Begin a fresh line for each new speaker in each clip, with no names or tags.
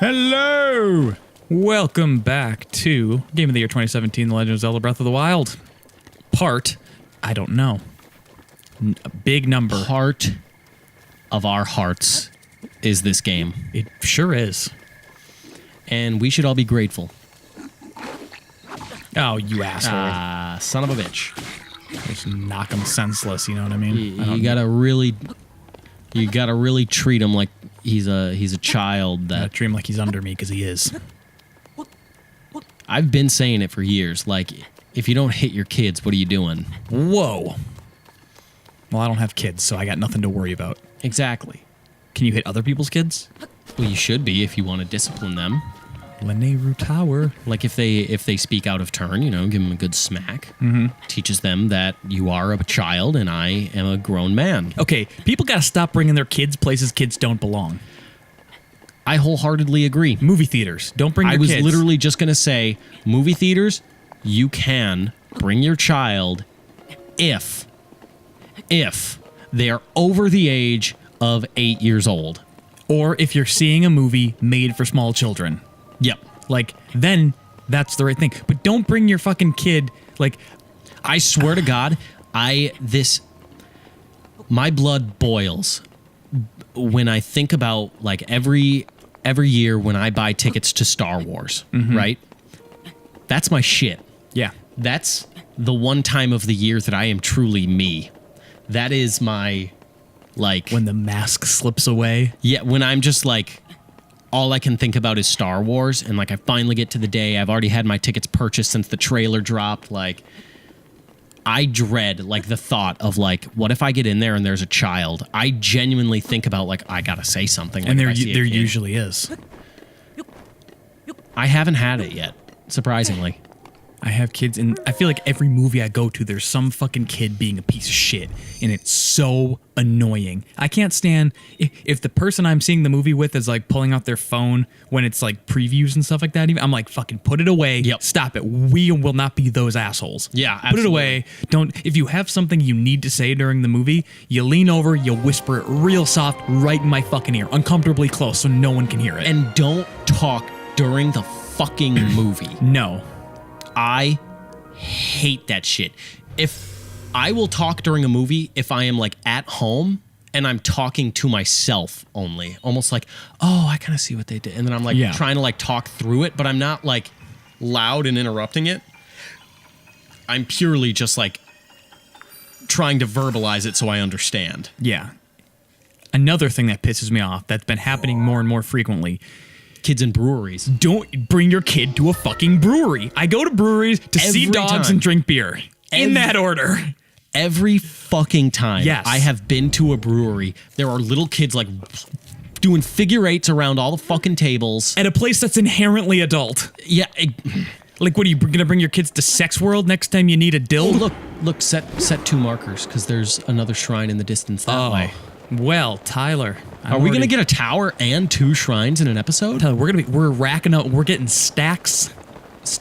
Hello! Welcome back to Game of the Year 2017, The Legend of Zelda Breath of the Wild. Part, I don't know. A big number.
Part of our hearts is this game.
It sure is.
And we should all be grateful.
Oh, you asshole.
Son of a bitch.
Just knock him senseless, you know what I mean?
You gotta really treat him like he's a child.
I treat him like he's under me, because he is.
I've been saying it for years. Like, if you don't hit your kids, what are you doing?
Whoa. Well, I don't have kids, so I got nothing to worry about.
Exactly.
Can you hit other people's kids?
Well, you should be if you want to discipline them.
Leneru Tower.
Like if they speak out of turn, give them a good smack.
Mm-hmm.
Teaches them that you are a child and I am a grown man.
Okay, people gotta stop bringing their kids places kids don't belong.
I wholeheartly agree.
Movie theaters, don't bring your kids.
I was literally just going to say, movie theaters, you can bring your child if they are over the age of 8 years old.
Or if you're seeing a movie made for small children.
Yep.
Like, then that's the right thing. But don't bring your fucking kid, like...
I swear to God, my blood boils when I think about, like, every year when I buy tickets to Star Wars, right? That's my shit.
Yeah.
That's the one time of the year that I am truly me. That is my, like...
When the mask slips away.
Yeah, when I'm just, like, all I can think about is Star Wars, and, like, I finally get to the day. I've already had my tickets purchased since the trailer dropped, like... I dread, like, the thought of, like, what if I get in there and there's a child? I genuinely think about, like, I gotta say something. Like,
and there usually is.
I haven't had it yet, surprisingly.
I have kids, and I feel like every movie I go to, there's some fucking kid being a piece of shit, and it's so annoying. I can't stand if the person I'm seeing the movie with is like pulling out their phone when it's like previews and stuff like that. Even I'm like, fucking put it away.
Yep.
Stop it. We will not be those assholes.
Yeah, absolutely.
Put it away. Don't. If you have something you need to say during the movie, you lean over, you whisper it real soft right in my fucking ear, uncomfortably close, so no one can hear it.
And don't talk during the fucking movie.
No.
I hate that shit. If I will talk during a movie, if I am like at home and I'm talking to myself only, almost like, oh, I kind of see what they did. And then I'm like trying to like talk through it, but I'm not like loud and interrupting it. I'm purely just like trying to verbalize it so I understand.
Yeah. Another thing that pisses me off that's been happening more and more frequently.
Kids in breweries.
Don't bring your kid to a fucking brewery. I go to breweries to see dogs and drink beer. In that order.
Every fucking time I have been to a brewery, there are little kids like doing figure eights around all the fucking tables.
At a place that's inherently adult.
Yeah.
Like, what, are you going to bring your kids to Sex World next time you need a dill?
Oh, look, set 2 markers, because there's another shrine in the distance that way.
Well, Tyler...
Are we gonna get a tower and 2 shrines in an episode?
Tyler, we're racking up. We're getting stacks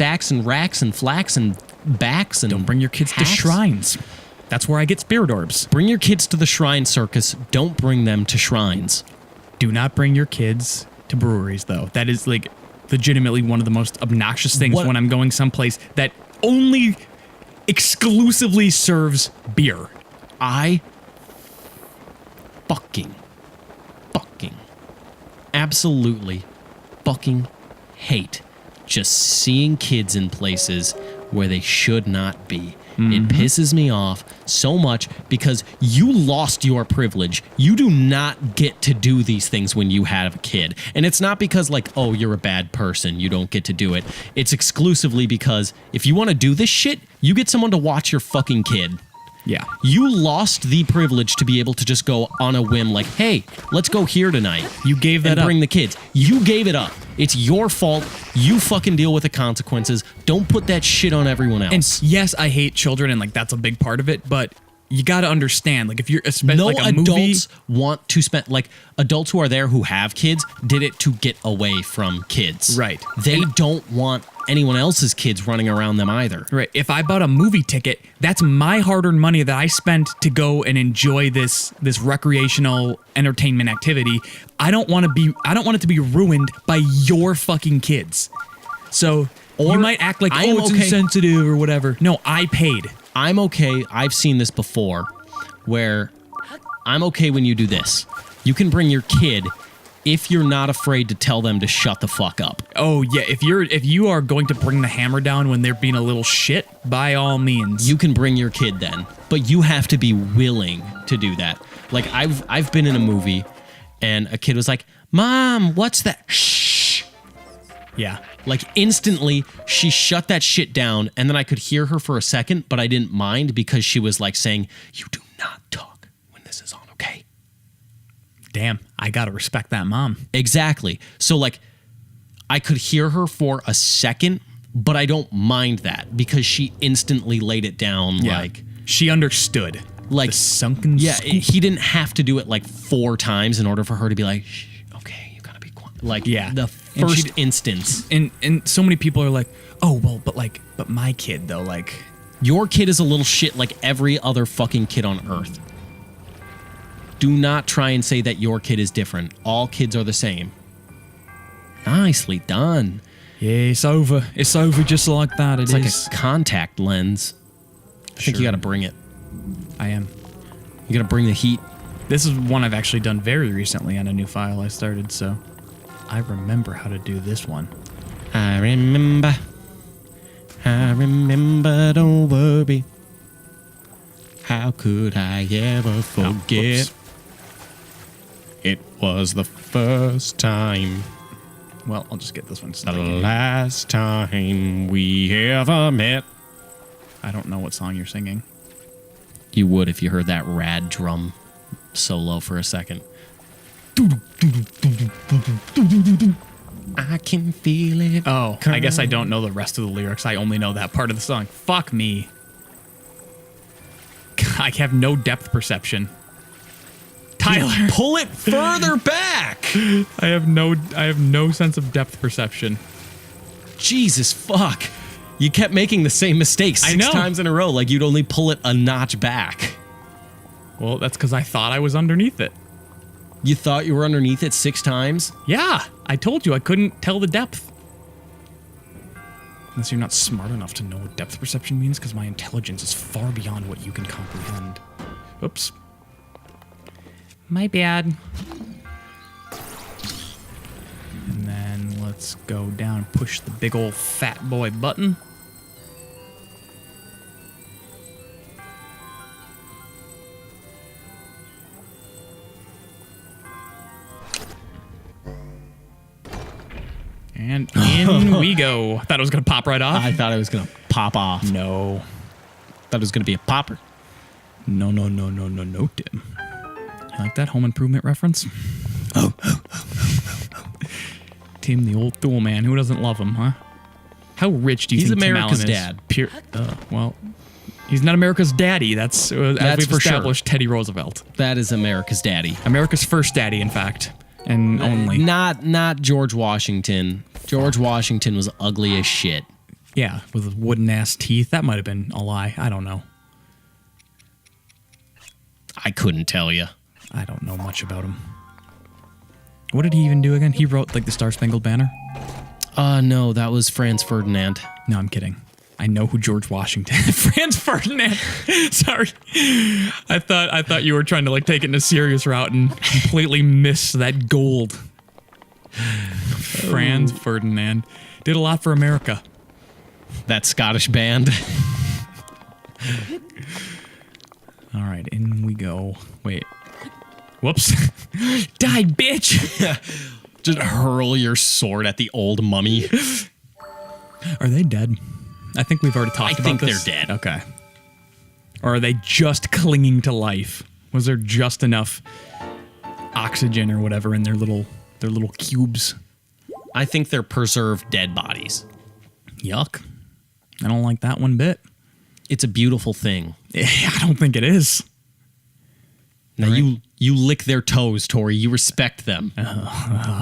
and racks and flax and backs and.
Don't bring your kids to shrines. That's where I get spirit orbs.
Bring your kids to the shrine circus. Don't bring them to shrines.
Do not bring your kids to breweries, though. That is like legitimately one of the most obnoxious things when I'm going someplace that only exclusively serves beer.
I fucking absolutely fucking hate just seeing kids in places where they should not be. It pisses me off so much because you lost your privilege. You do not get to do these things when you have a kid. And it's not because like, oh, you're a bad person, you don't get to do it. It's exclusively because if you want to do this shit, you get someone to watch your fucking kid.
Yeah.
You lost the privilege to be able to just go on a whim like, hey, let's go here tonight.
You gave that up.
And bring the kids. You gave it up. It's your fault. You fucking deal with the consequences. Don't put that shit on everyone else.
And yes, I hate children, and like that's a big part of it, but you got to understand, like if you're especially like a movie,
adults want to spend, like adults who are there who have kids did it to get away from kids.
Right.
They don't want anyone else's kids running around them either.
Right. If I bought a movie ticket, that's my hard-earned money that I spent to go and enjoy this recreational entertainment activity. I don't want it to be ruined by your fucking kids. So you might act like, it's insensitive or whatever. No, I paid.
I'm okay. I've seen this before where I'm okay when you do this. You can bring your kid if you're not afraid to tell them to shut the fuck up.
Oh yeah, if you are going to bring the hammer down when they're being a little shit, by all means.
You can bring your kid then, but you have to be willing to do that. Like I've been in a movie and a kid was like, "Mom, what's that?" Shh.
Yeah.
Like instantly she shut that shit down and then I could hear her for a second, but I didn't mind because she was like saying, "You do not talk when this is on, okay?"
Damn, I gotta respect that mom.
Exactly. So like I could hear her for a second, but I don't mind that because she instantly laid it down.
Yeah.
Like
she understood.
Like
the sunken scoop.
he didn't have to do it like 4 times in order for her to be like, "Shh, okay, you gotta be quiet." Like the first instance.
And so many people are like, "Oh, well, but my kid though, like
your kid is a little shit like every other fucking kid on earth." Do not try and say that your kid is different. All kids are the same. Nicely done.
Yeah, it's over. It's over just like that.
It's like a contact lens. I think you got to bring it.
I am.
You got to bring the heat.
This is one I've actually done very recently on a new file I started, so I remember how to do this one.
I remember, don't worry. How could I ever forget? It was the first time.
Well, I'll just get this one.
The last time we ever met.
I don't know what song you're singing.
You would if you heard that rad drum solo for a second. I can feel it.
Oh, I guess I don't know the rest of the lyrics. I only know that part of the song. Fuck me. I have no depth perception. Tyler,
pull it further back.
I have no sense of depth perception.
Jesus fuck. You kept making the same mistake 6 times in a row, like you'd only pull it a notch back.
Well, that's because I thought I was underneath it.
You thought you were underneath it 6 times?
Yeah, I told you I couldn't tell the depth. Unless you're not smart enough to know what depth perception means, because my intelligence is far beyond what you can comprehend. Oops. My bad. And then let's go down and push the big old fat boy button. And in we go. I thought it was going to pop right off.
I thought it was going to pop off.
No.
Thought it was going to be a popper.
No, Tim. You like that Home Improvement reference? Oh. Tim, the old tool man. Who doesn't love him, huh? How rich do you think Tim Allen is?
He's America's dad.
Well, he's not America's daddy. That's as we've established, Teddy Roosevelt.
That is America's daddy.
America's first daddy, in fact. And only.
Not George Washington. George Washington was ugly as shit.
Yeah, with wooden-ass teeth. That might have been a lie. I don't know.
I couldn't tell you.
I don't know much about him. What did he even do again? He wrote, like, the Star-Spangled Banner?
No, that was Franz Ferdinand.
No, I'm kidding. I know who George Washington Franz Ferdinand. Sorry. I thought you were trying to, like, take it in a serious route and completely miss that gold. Franz Ferdinand. Did a lot for America.
That Scottish band.
All right, in we go. Wait. Whoops. Die, bitch!
Just hurl your sword at the old mummy.
Are they dead? I think we've already talked about this.
I think they're dead.
Okay. Or are they just clinging to life? Was there just enough oxygen or whatever in their little cubes?
I think they're preserved dead bodies.
Yuck. I don't like that one bit.
It's a beautiful thing.
Yeah, I don't think it is.
Now,
right.
You lick their toes, Tori. You respect them.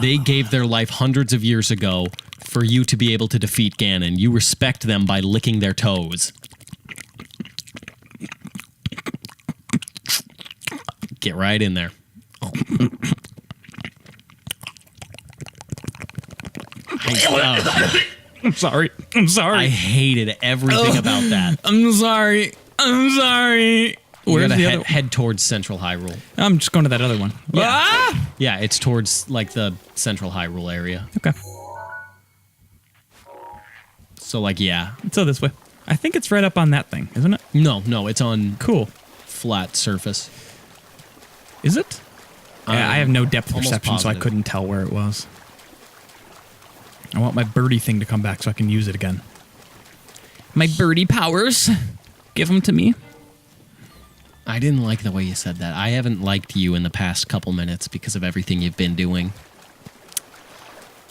They gave their life hundreds of years ago for you to be able to defeat Ganon. You respect them by licking their toes. Get right in there.
I'm sorry.
I hated everything about that.
I'm sorry.
We're
Where's the
gonna
other?
head towards Central Hyrule.
I'm just going to that other one.
Yeah.
Ah!
Yeah, it's towards like the Central Hyrule area.
Okay.
So like, yeah.
So this way. I think it's right up on that thing, isn't it?
No, it's on
Cool.
flat surface.
Is it? Yeah, I have no depth
almost
perception, so I
positive.
couldn't tell where it was. I want my birdie thing to come back so I can use it again. My birdie powers. Give them to me.
I didn't like the way you said that. I haven't liked you in the past couple minutes because of everything you've been doing.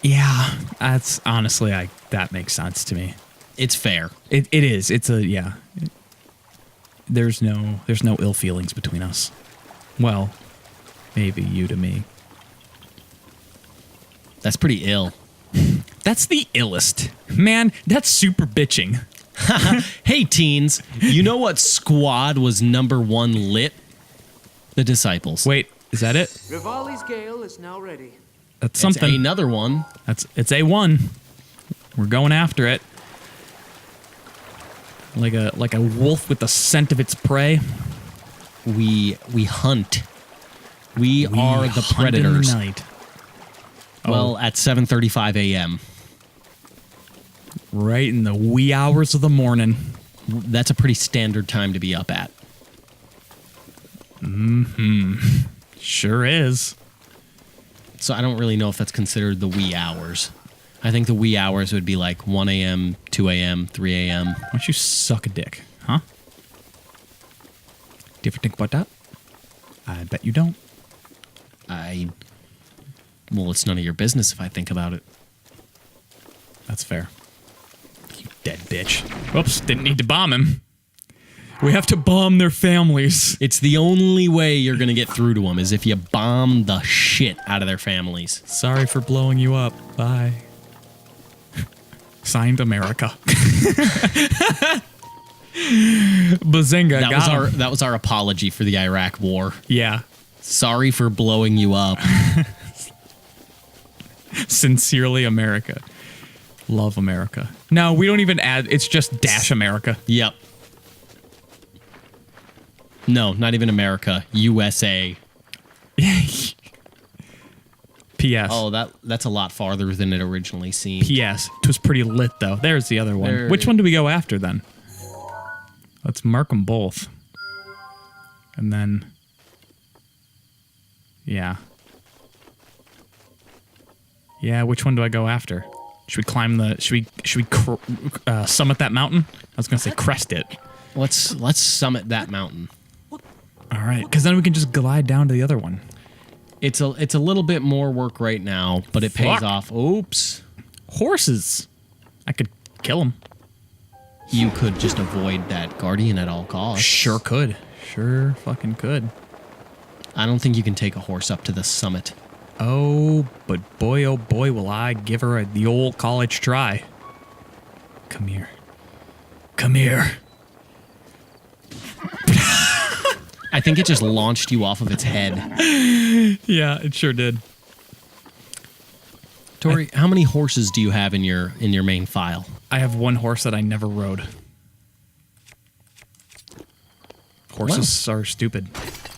Yeah, that's honestly, that makes sense to me.
It's fair.
It is. It's a yeah. There's no ill feelings between us. Well, maybe you to me.
That's pretty ill.
That's the illest. Man, that's super bitching.
Hey, teens, you know what squad was #1 lit? The Disciples.
Wait, is that it?
Rivali's Gale is now ready.
That's
It's
something.
another one.
It's A1. We're going after it. Like a wolf with the scent of its prey.
We hunt. We are the
hunt in
predators.
night.
Well, at 7:35 a.m.
Right in the wee hours of the morning.
That's a pretty standard time to be up at.
Sure is.
So I don't really know if that's considered the wee hours. I think the wee hours would be like 1 a.m., 2 a.m., 3 a.m.
Why don't you suck a dick, huh? Do you ever think about that? I bet you don't.
Well, it's none of your business if I think about it.
That's fair. You dead bitch. Whoops, didn't need to bomb him. We have to bomb their families.
It's the only way you're going to get through to them is if you bomb the shit out of their families.
Sorry for blowing you up. Bye. Signed, America. Bazinga.
That was our apology for the Iraq war.
Yeah.
Sorry for blowing you up.
Sincerely, America. Love America. No, we don't even add. It's just dash America.
Yep. No, not even America. USA.
P.S.
Oh, that's a lot farther than it originally seemed.
P.S. It was pretty lit, though. There's the other one.
There-
Which one do we go after, then? Let's mark them both. And then... Yeah. Yeah, which one do I go after? Should we climb the... Should we summit that mountain? I was going to say crest it.
Let's summit that mountain.
All right, because then we can just glide down to the other one.
It's a little bit more work right now, but it pays
Fuck.
off. Oops.
Horses. I could kill them.
You could just avoid that guardian at all costs.
Sure could. Sure fucking could.
I don't think you can take a horse up to the summit.
Oh boy, will I give her the old college try. Come here. Come here.
I think it just launched you off of its head.
Yeah, it sure did.
Tori, how many horses do you have in your main file?
I have one horse that I never rode. Horses are stupid.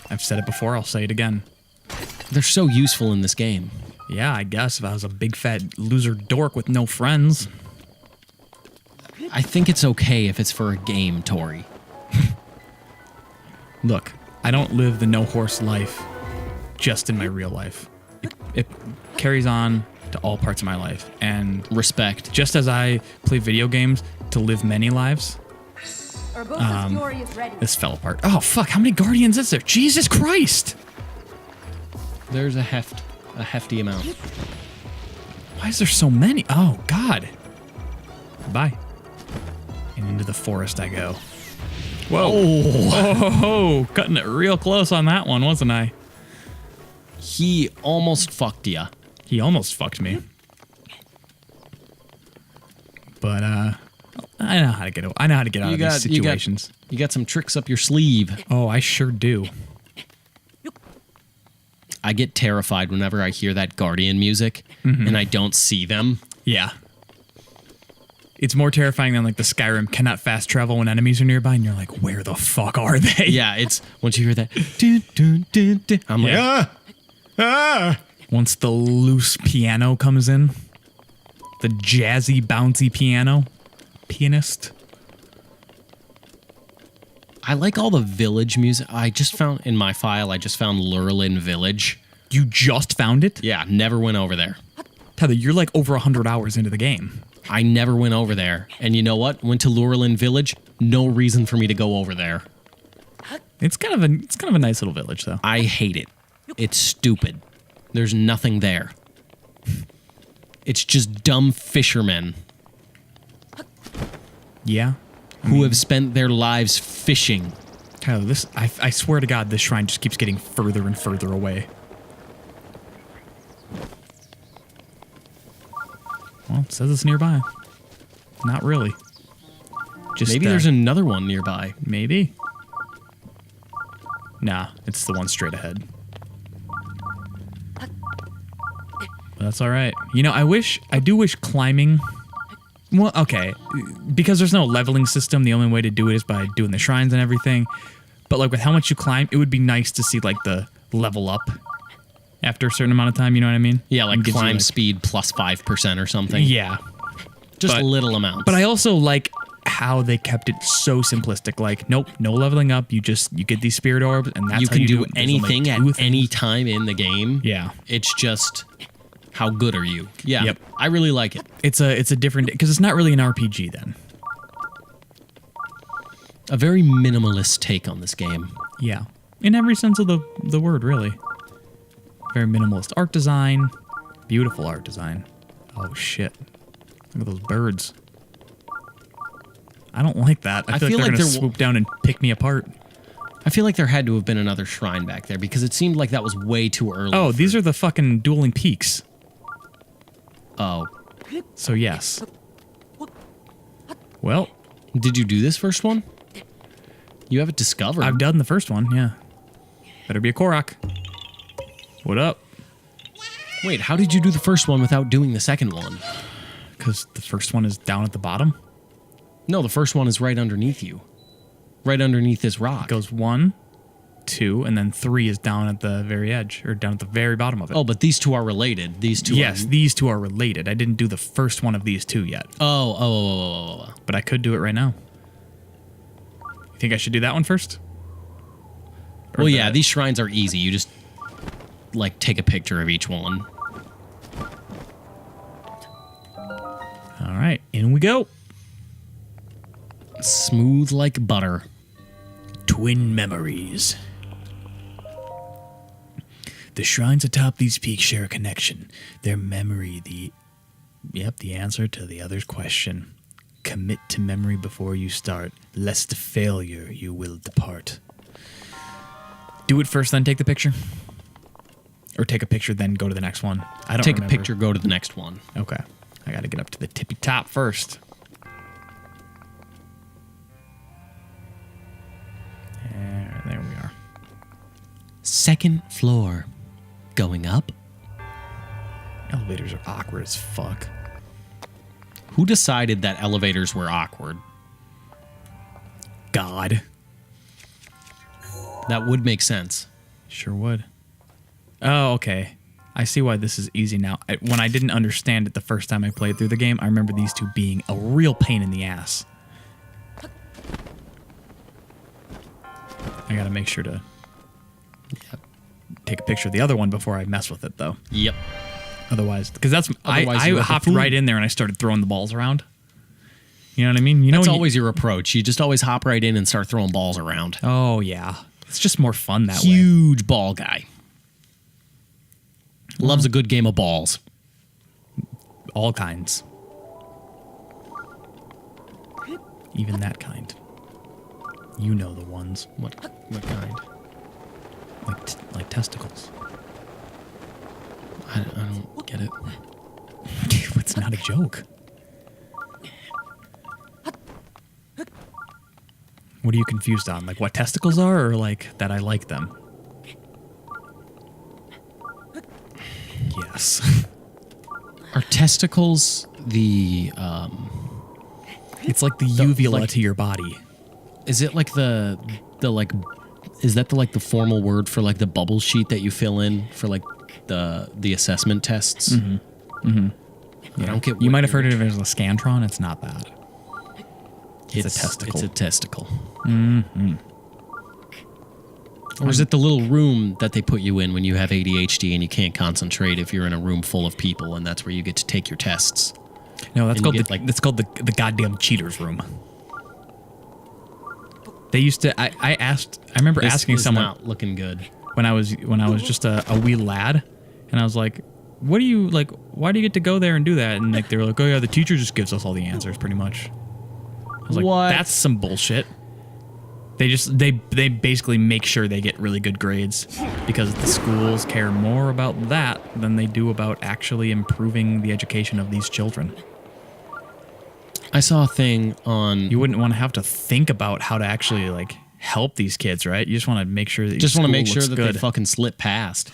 I've said it before, I'll say it again.
They're so useful in this game.
Yeah, I guess if I was a big fat loser dork with no friends.
I think it's okay if it's for a game, Tori.
Look, I don't live the no horse life just in my real life. It carries on to all parts of my life. And
Respect.
just as I play video games to live many lives,
Urbosa's Fury is ready.
this fell apart. Oh, fuck, how many guardians is there? Jesus Christ!
There's a hefty amount.
Why is there so many? Oh, God. Bye. And into the forest I go. Whoa. Oh, cutting it real close on that one, wasn't I?
He almost fucked ya.
He almost fucked me. But I know how to get out of these situations.
You got some tricks up your sleeve.
Oh, I sure do.
I get terrified whenever I hear that Guardian music and I don't see them.
Yeah. It's more terrifying than like the Skyrim cannot fast travel when enemies are nearby and you're like, where the fuck are they?
Yeah, it's once you hear that, dun, dun, dun, dun, I'm like,
Once the loose piano comes in, the jazzy, bouncy pianist.
I like all the village music. I just found in my file, Lurelin Village.
You just found it?
Yeah, never went over there.
Tyler, you're like over 100 hours into the game.
I never went over there. And you know what? Went to Lurelin Village. No reason for me to go over there.
It's kind of a nice little village, though.
I hate it. It's stupid. There's nothing there. It's just dumb fishermen
Yeah.
who have spent their lives fishing.
Tyler, I swear to God, this shrine just keeps getting further and further away. Well, it says it's nearby. Not really. Just
Maybe there's another one nearby.
maybe. Nah, it's the one straight ahead. But that's all right. You know, I do wish climbing. Well, okay, because there's no leveling system. The only way to do it is by doing the shrines and everything. But like with how much you climb, it would be nice to see like the level up after a certain amount of time. You know what I mean?
Yeah, like
It gives you,
climb
like-
speed plus 5% or something.
Yeah.
Just
but-
little amounts.
But I also like how they kept it so simplistic. Like, nope, no leveling up. You get these spirit orbs, and that's
you
how
can
you
do
it. There's only
anything at
2 things.
any time in the game.
Yeah.
It's just how good are you? Yeah.
Yep.
I really like it.
It's a different, because it's not really an RPG then.
A very minimalist take on this game.
Yeah. In every sense of the word, really. Very minimalist art design. Beautiful art design. Oh, shit. Look at those birds. I don't like that. I feel like they're going to swoop down and pick me apart.
I feel like there had to have been another shrine back there because it seemed like that was way too early.
Oh, these are the fucking dueling peaks.
Oh.
So, yes. Well,
Did you do this first one? You have it discovered.
I've done the first one, yeah. Better be a Korok. What up?
Wait, how did you do the first one without doing the second one?
Because the first one is down at the bottom.
No, the first one is right underneath you. Right underneath this rock.
It goes 1, 2, and then 3 is down at the very edge, or down at the very bottom of it.
Oh, but these two are related. These two
Yes,
are...
these two are related. I didn't do the first one of these two yet,
Oh.
but I could do it right now. You think I should do that one first? Or
Well, yeah,
the-
these shrines are easy. You just, like, take a picture of each one.
All right, in we go.
Smooth like butter.
Twin memories. The shrines atop these peaks share a connection. Their memory, the answer to the other's question. Commit to memory before you start, lest failure you will depart. Do it first, then take the picture? Or take a picture, then go to the next one? I don't
Take
remember.
a picture, go to the next one.
Okay. I gotta get up to the tippy top first. There we are.
Second floor. Going up?
Elevators are awkward as fuck.
Who decided that elevators were awkward?
God.
That would make sense.
Sure would. Oh, okay. I see why this is easy now. When I didn't understand it the first time I played through the game, I remember these two being a real pain in the ass. I gotta make sure to take a picture of the other one before I mess with it, though.
Yep.
Otherwise, because
Otherwise
I
you have a
hopped
fool.
right in there and I started throwing the balls around. You know what I mean? You know
That's
when
always your approach. You just always hop right in and start throwing balls around.
Oh yeah, it's just more fun that way.
Huge ball guy. Loves a good game of balls.
All kinds. Even that kind. You know the ones.
What kind?
Like testicles.
I don't get it.
It's not a joke. What are you confused on? Like what testicles are, or like that I like them? Yes.
Are testicles the
It's like the uvula
like-
to your body.
is it like the like is that the like the formal word for like the bubble sheet that you fill in for like the assessment tests? I don't get
You
what
might have
you're-
heard it as a scantron. It's not that. It's a testicle.
It's a testicle. Or is it the little room that they put you in when you have ADHD and you can't concentrate if you're in a room full of people and that's where you get to take your tests?
No, that's
And
called
you
the
get, like-
that's called the goddamn cheaters room. They used to. I remember
This
asking
is
someone
not looking good.
when I was just a wee lad, and I was like, "What do you like? Why do you get to go there and do that?" And like they were like, "Oh yeah, the teacher just gives us all the answers, pretty much." I was like,
What?
"That's some bullshit." They basically make sure they get really good grades because the schools care more about that than they do about actually improving the education of these children.
I saw a thing on.
You wouldn't want to have to think about how to actually like help these kids, right? You just want to make sure that
Just
want to
make sure that they fucking slip past.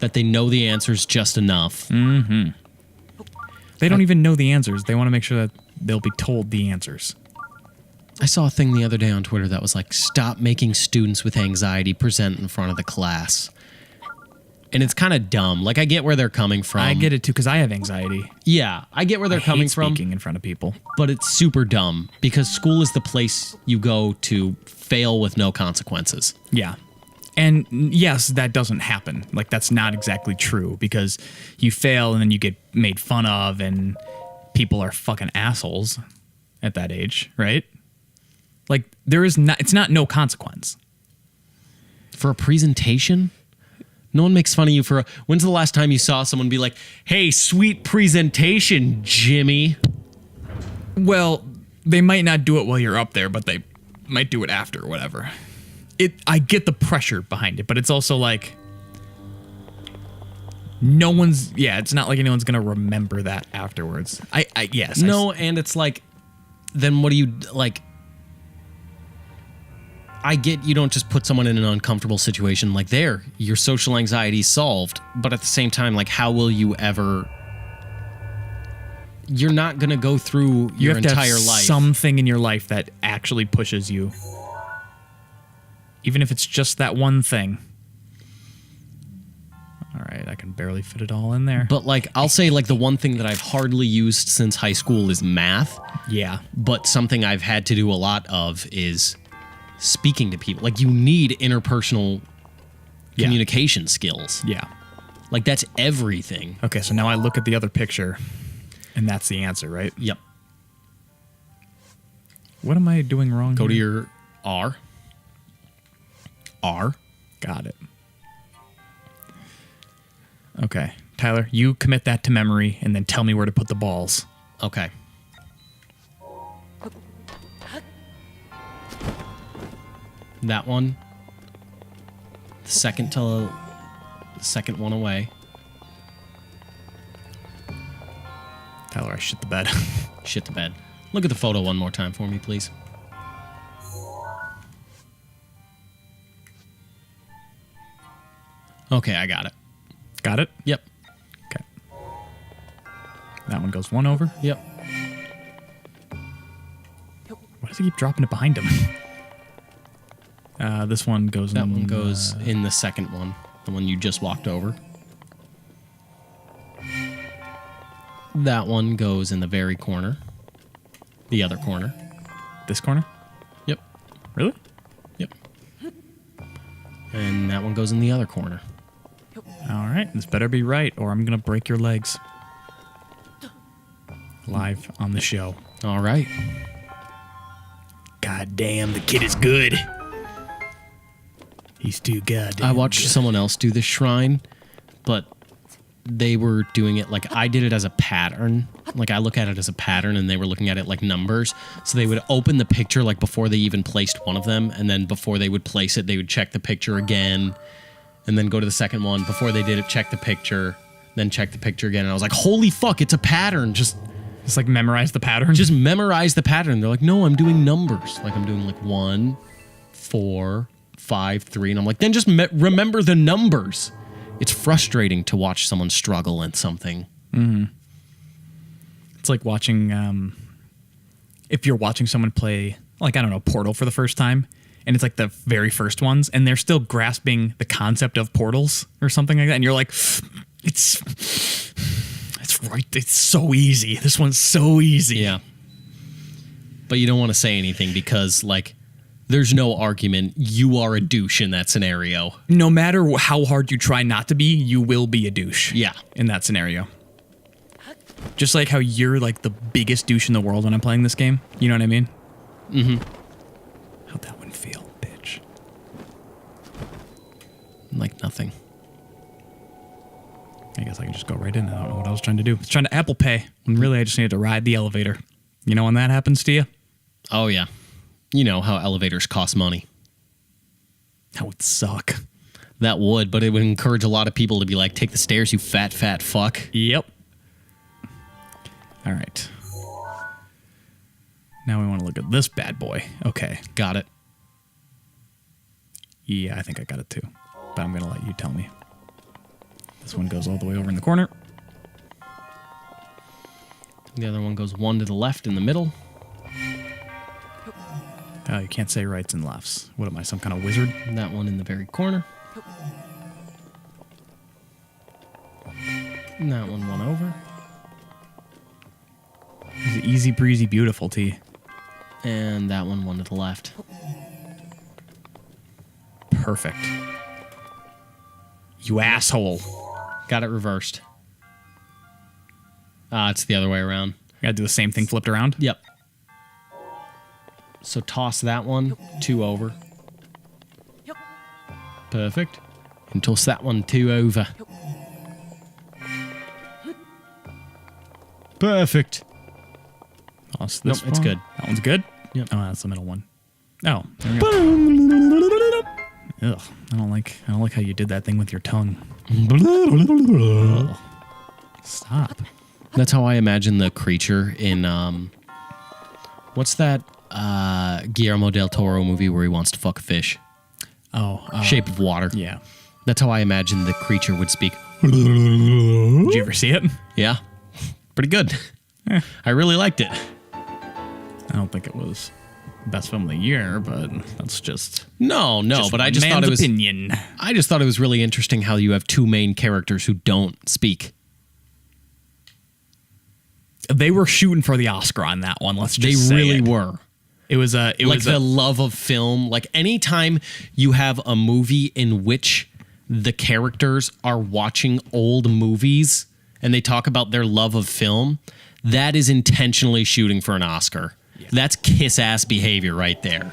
That they know the answers just enough.
They don't even know the answers. They want to make sure that they'll be told the answers.
I saw a thing the other day on Twitter that was like, stop making students with anxiety present in front of the class. And it's kind of dumb. Like, I get where they're coming from.
I get it too because I have anxiety.
Yeah, I get where they're
I
coming
hate
from,
speaking in front of people.
but it's super dumb because school is the place you go to fail with no consequences.
Yeah. And yes, that doesn't happen. Like, that's not exactly true because you fail and then you get made fun of and people are fucking assholes at that age, right? Like, it's not no consequence.
For a presentation? No one makes fun of you for when's the last time you saw someone be like, hey, sweet presentation, Jimmy?
Well, they might not do it while you're up there, but they might do it after or whatever. I get the pressure behind it, but it's also like it's not like anyone's gonna remember that afterwards.
No, and it's like, then what do you, like, I get you don't just put someone in an uncomfortable situation like there, your social anxiety is solved, but at the same time, like, how will you ever, you're not going to go through
You
your
have to
entire
have
life.
something in your life that actually pushes you. Even if it's just that one thing. All right, I can barely fit it all in there.
But like, I'll say like the one thing that I've hardly used since high school is math,
Yeah.
but something I've had to do a lot of is speaking to people. Like, you need interpersonal
Yeah.
communication skills.
Yeah.
Like, that's everything.
Okay, so now I look at the other picture, and that's the answer, right?
Yep.
What am I doing wrong?
Go to
here?
your R. R.
Got it. Okay. Tyler, you commit that to memory, and then tell me where to put the balls.
Okay. That one. The second one away.
Tyler, I shit the bed.
Shit the bed. Look at the photo one more time for me, please. Okay, I got it.
Got it?
Yep.
Okay. That one goes one over.
Yep.
Why does he keep dropping it behind him? This one goes
That
in,
one goes in the second one, the one you just walked over. That one goes in the very corner. The other corner.
this corner?
Yep.
Really?
Yep. And that one goes in the other corner.
All right. This better be right, or I'm going to break your legs. Live on the show.
All right.
God damn, the kid is good. He's too goddamn
I watched
good.
someone else do this shrine, but they were doing it like I did it as a pattern. Like, I look at it as a pattern, and they were looking at it like numbers. So they would open the picture like before they even placed one of them, and then before they would place it, they would check the picture again. and then go to the second one. Before they did it, check the picture, then check the picture again. And I was like, holy fuck, it's a pattern. Just
like memorize the pattern.
Just memorize the pattern. They're like, no, I'm doing numbers. Like I'm doing like 1, 4, 5, 3. And I'm like, then just remember the numbers. It's frustrating to watch someone struggle in something.
Mm-hmm. It's like watching, if you're watching someone play, like, I don't know, Portal for the first time, and it's like the very first ones, and they're still grasping the concept of portals or something like that, and you're like, it's right, it's so easy. This one's so easy.
Yeah. But you don't want to say anything because, like, there's no argument. You are a douche in that scenario.
No matter how hard you try not to be, you will be a douche.
Yeah.
In that scenario. Just like how you're like the biggest douche in the world when I'm playing this game. You know what I mean?
Mm-hmm.
How'd that one feel, bitch?
Like nothing.
I guess I can just go right in. I don't know what I was trying to do. I was trying to Apple Pay, when really I just needed to ride the elevator. You know when that happens to you?
Oh, yeah. You know how elevators cost money.
That would suck.
That would, but it would encourage a lot of people to be like, take the stairs, you fat fuck.
Yep. All right. Now we want to look at this bad boy. Okay.
Got it.
Yeah, I think I got it too. But I'm going to let you tell me. This one goes all the way over in the corner.
The other one goes 1 to the left in the middle.
Oh, you can't say rights and lefts. What am I, some kind of wizard?
And that one in the very corner. And that one over.
It's easy breezy beautiful tea.
And that one to the left.
Perfect. You asshole.
Got it reversed. It's the other way around.
Gotta do the same thing flipped around?
Yep. So toss that one 2 over. Perfect. And toss that one 2 over. Perfect.
Toss this
Nope, it's
one.
good.
That one's good?
Yep.
Oh, that's the middle one. Oh, there we go. Ugh, I don't like how you did that thing with your tongue. Ugh. Stop.
That's how I imagine the creature in what's that Guillermo del Toro movie where he wants to fuck a fish?
Oh,
Shape of Water.
Yeah.
That's how I imagine the creature would speak.
Did you ever see it?
Yeah. Pretty good. I really liked it.
I don't think it was best film of the year, but that's just
No, but I just thought it was
opinion.
I just thought it was really interesting how you have 2 main characters who don't speak.
They were shooting for the Oscar on that one. Let's
They
just say
really
it.
were.
It was a
Like the love of film. Like anytime you have a movie in which the characters are watching old movies and they talk about their love of film, that is intentionally shooting for an Oscar. Yeah. That's kiss-ass behavior right there.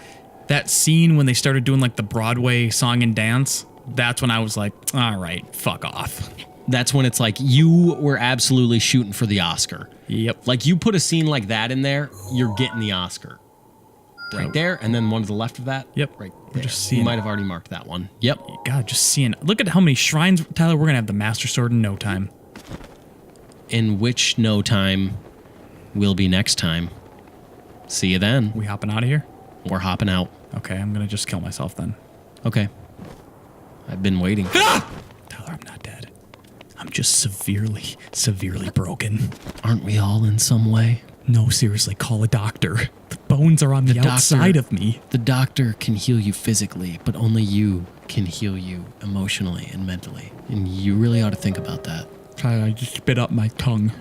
that scene when they started doing like the Broadway song and dance. That's when I was like, all right, fuck off.
That's when it's like you were absolutely shooting for the Oscar.
Yep.
Like you put a scene like that in there, you're getting the Oscar. Right there, and then one to the left of that.
Yep.
Right
We're
there.
just seeing
You might have already marked that one. Yep.
God, just seeing. Look at how many shrines, Tyler. We're gonna have the Master Sword in no time.
In which no time will be next time. See you then.
We hopping out of here?
We're hopping out.
Okay, I'm gonna just kill myself then.
Okay. I've been waiting.
Tyler, I'm not dead. I'm just severely broken.
Aren't we all in some way?
No, seriously, call a doctor. The bones are on the outside of me.
The doctor can heal you physically, but only you can heal you emotionally and mentally. And you really ought to think about that.
Tyler, I just spit up my tongue.